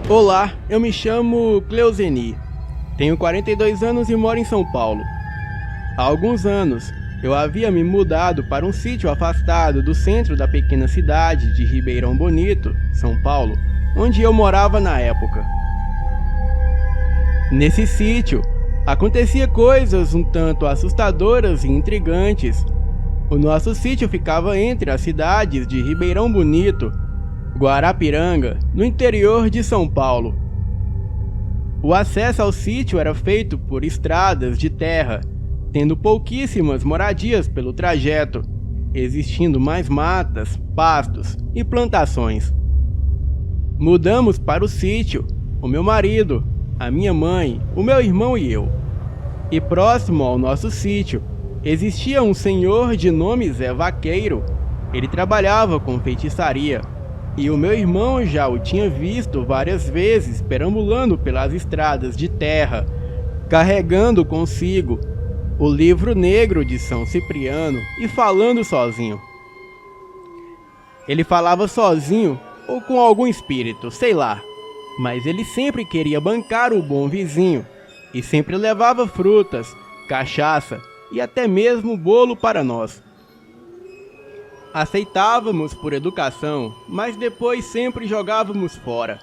Olá, eu me chamo Cleuzeni, tenho 42 anos e moro em São Paulo. Há alguns anos, eu havia me mudado para um sítio afastado do centro da pequena cidade de Ribeirão Bonito, São Paulo, onde eu morava na época. Nesse sítio, acontecia coisas um tanto assustadoras e intrigantes. O nosso sítio ficava entre as cidades de Ribeirão Bonito, Guarapiranga, no interior de São Paulo. O acesso ao sítio era feito por estradas de terra, tendo pouquíssimas moradias pelo trajeto, existindo mais matas, pastos e plantações. Mudamos para o sítio, o meu marido, a minha mãe, o meu irmão e eu. E próximo ao nosso sítio, existia um senhor de nome Zé Vaqueiro. Ele trabalhava com feitiçaria. E o meu irmão já o tinha visto várias vezes perambulando pelas estradas de terra, carregando consigo o livro negro de São Cipriano e falando sozinho. Ele falava sozinho ou com algum espírito, sei lá, mas ele sempre queria bancar o bom vizinho e sempre levava frutas, cachaça e até mesmo bolo para nós. Aceitávamos por educação, mas depois sempre jogávamos fora.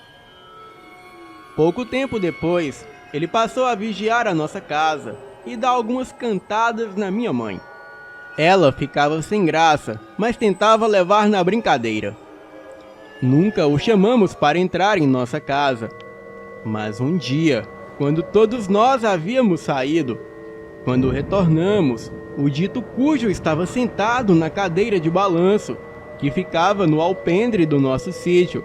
Pouco tempo depois, ele passou a vigiar a nossa casa e dar algumas cantadas na minha mãe. Ela ficava sem graça, mas tentava levar na brincadeira. Nunca o chamamos para entrar em nossa casa, mas um dia, quando todos nós havíamos saído, quando retornamos, o dito cujo estava sentado na cadeira de balanço, que ficava no alpendre do nosso sítio.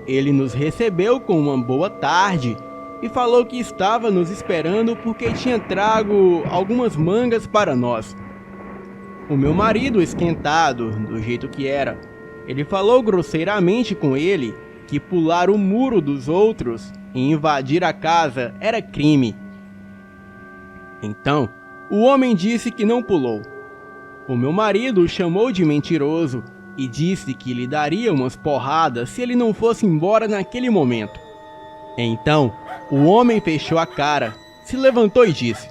Ele nos recebeu com uma boa tarde e falou que estava nos esperando porque tinha trago algumas mangas para nós. O meu marido, esquentado, do jeito que era, ele falou grosseiramente com ele que pular o muro dos outros e invadir a casa era crime. Então, o homem disse que não pulou. O meu marido o chamou de mentiroso e disse que lhe daria umas porradas se ele não fosse embora naquele momento. Então, o homem fechou a cara, se levantou e disse: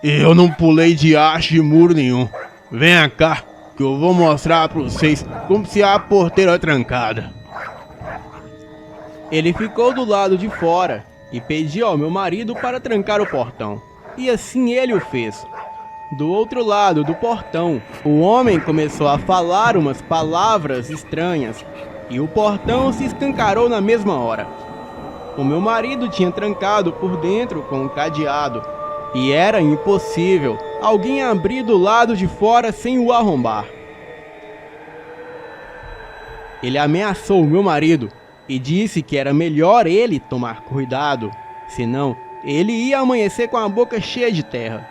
"Eu não pulei diacho de muro nenhum. Venha cá, que eu vou mostrar para vocês como se a porteira é trancada." Ele ficou do lado de fora e pediu ao meu marido para trancar o portão. E assim ele o fez. Do outro lado do portão, o homem começou a falar umas palavras estranhas e o portão se escancarou na mesma hora. O meu marido tinha trancado por dentro com um cadeado e era impossível alguém abrir do lado de fora sem o arrombar. Ele ameaçou o meu marido e disse que era melhor ele tomar cuidado, senão ele ia amanhecer com a boca cheia de terra.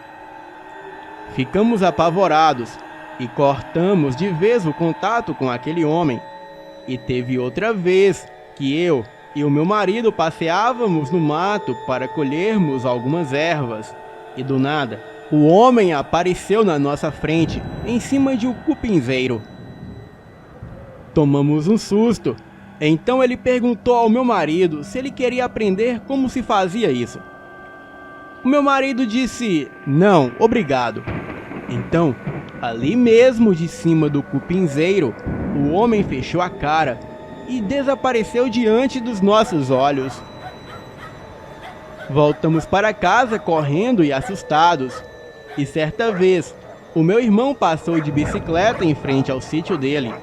Ficamos apavorados e cortamos de vez o contato com aquele homem. E teve outra vez que eu e o meu marido passeávamos no mato para colhermos algumas ervas. E do nada, o homem apareceu na nossa frente, em cima de um cupinzeiro. Tomamos um susto. Então ele perguntou ao meu marido se ele queria aprender como se fazia isso. O meu marido disse: "Não, obrigado." Então, ali mesmo de cima do cupinzeiro, o homem fechou a cara e desapareceu diante dos nossos olhos. Voltamos para casa correndo e assustados. E certa vez, o meu irmão passou de bicicleta em frente ao sítio dele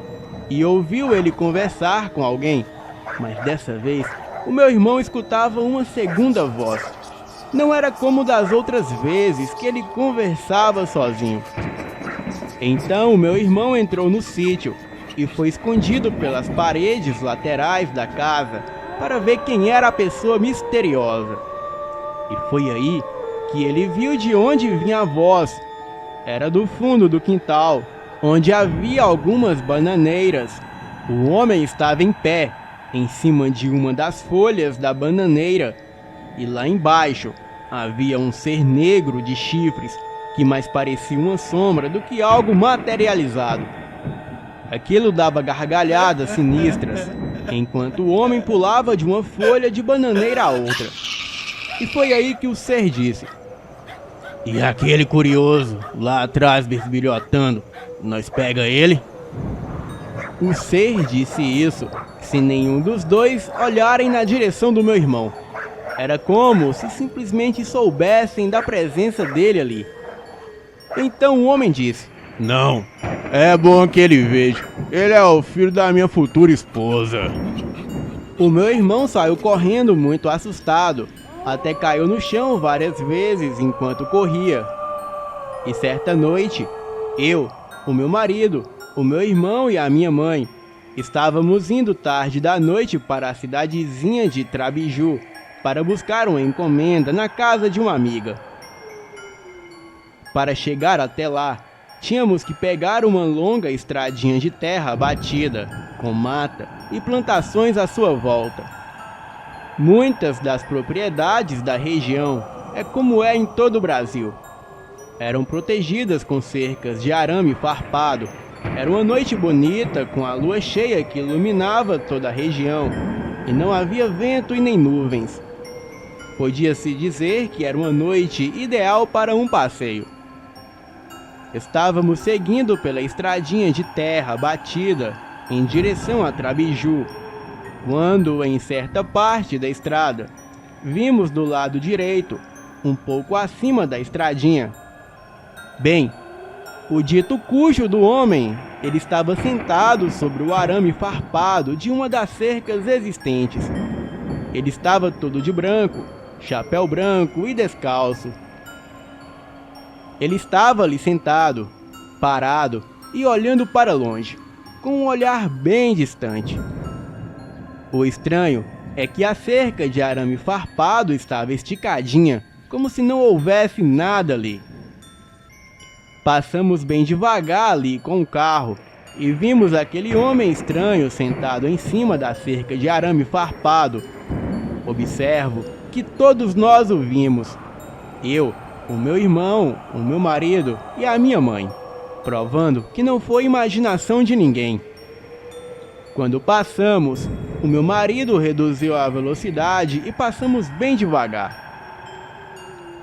e ouviu ele conversar com alguém, mas dessa vez, o meu irmão escutava uma segunda voz. Não era como das outras vezes que ele conversava sozinho. Então o meu irmão entrou no sítio e foi escondido pelas paredes laterais da casa para ver quem era a pessoa misteriosa. E foi aí que ele viu de onde vinha a voz. Era do fundo do quintal, onde havia algumas bananeiras. O homem estava em pé, em cima de uma das folhas da bananeira, e lá embaixo havia um ser negro de chifres que mais parecia uma sombra do que algo materializado. Aquilo dava gargalhadas sinistras enquanto o homem pulava de uma folha de bananeira a outra. E foi aí que o ser disse: "E aquele curioso lá atrás bisbilhotando, nós pega ele?" O ser disse isso sem nenhum dos dois olharem na direção do meu irmão. Era como se simplesmente soubessem da presença dele ali. Então o homem disse: "Não, é bom que ele veja. Ele é o filho da minha futura esposa." O meu irmão saiu correndo muito assustado, até caiu no chão várias vezes enquanto corria. E certa noite, eu, o meu marido, o meu irmão e a minha mãe estávamos indo tarde da noite para a cidadezinha de Trabiju para buscar uma encomenda na casa de uma amiga. Para chegar até lá, tínhamos que pegar uma longa estradinha de terra batida, com mata e plantações à sua volta. Muitas das propriedades da região, é como é em todo o Brasil, eram protegidas com cercas de arame farpado. Era uma noite bonita, com a lua cheia que iluminava toda a região, e não havia vento e nem nuvens. Podia-se dizer que era uma noite ideal para um passeio. Estávamos seguindo pela estradinha de terra batida em direção a Trabiju, quando, em certa parte da estrada, vimos do lado direito, um pouco acima da estradinha, bem, o dito cujo do homem. Ele estava sentado sobre o arame farpado de uma das cercas existentes. Ele estava todo de branco, chapéu branco e descalço. Ele estava ali sentado, parado e olhando para longe, com um olhar bem distante. O estranho é que a cerca de arame farpado estava esticadinha, como se não houvesse nada ali. Passamos bem devagar ali com o carro e vimos aquele homem estranho sentado em cima da cerca de arame farpado. Observo que todos nós o vimos. Eu, o meu irmão, o meu marido e a minha mãe, provando que não foi imaginação de ninguém. Quando passamos, o meu marido reduziu a velocidade e passamos bem devagar.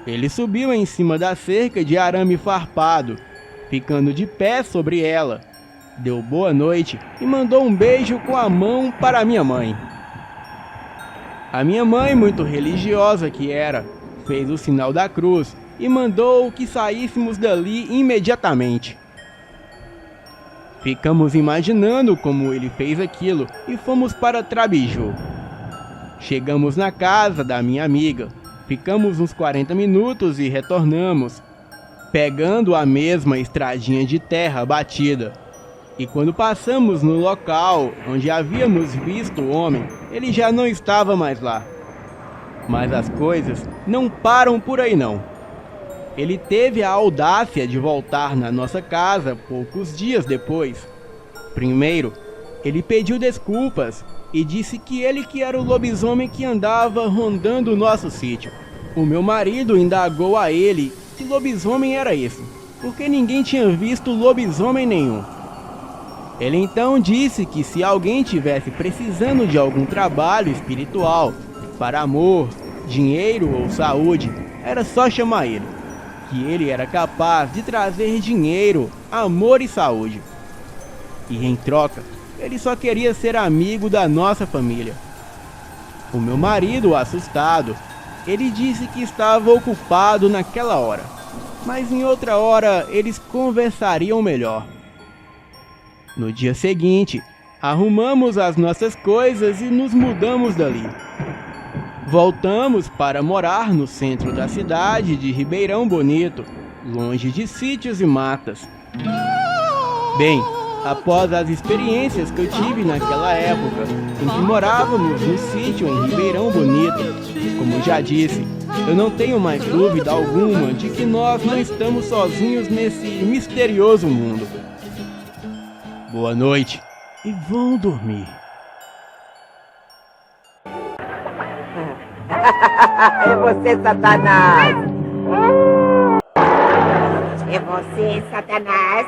Ele subiu em cima da cerca de arame farpado, ficando de pé sobre ela, deu boa noite e mandou um beijo com a mão para minha mãe. A minha mãe, muito religiosa que era, fez o sinal da cruz e mandou que saíssemos dali imediatamente. Ficamos imaginando como ele fez aquilo e fomos para Trabiju. Chegamos na casa da minha amiga. Ficamos uns 40 minutos e retornamos, pegando a mesma estradinha de terra batida. E quando passamos no local onde havíamos visto o homem, ele já não estava mais lá. Mas as coisas não param por aí não. Ele teve a audácia de voltar na nossa casa poucos dias depois. Primeiro, ele pediu desculpas e disse que ele que era o lobisomem que andava rondando o nosso sítio. O meu marido indagou a ele que lobisomem era esse, porque ninguém tinha visto lobisomem nenhum. Ele então disse que se alguém tivesse precisando de algum trabalho espiritual, para amor, dinheiro ou saúde, era só chamar ele, que ele era capaz de trazer dinheiro, amor e saúde. E em troca, ele só queria ser amigo da nossa família. O meu marido, assustado, ele disse que estava ocupado naquela hora, mas em outra hora eles conversariam melhor. No dia seguinte, arrumamos as nossas coisas e nos mudamos dali. Voltamos para morar no centro da cidade de Ribeirão Bonito, longe de sítios e matas. Bem, após as experiências que eu tive naquela época, em que morávamos no sítio em Ribeirão Bonito, como já disse, eu não tenho mais dúvida alguma de que nós não estamos sozinhos nesse misterioso mundo. Boa noite e vão dormir. É você, Satanás! É você, Satanás!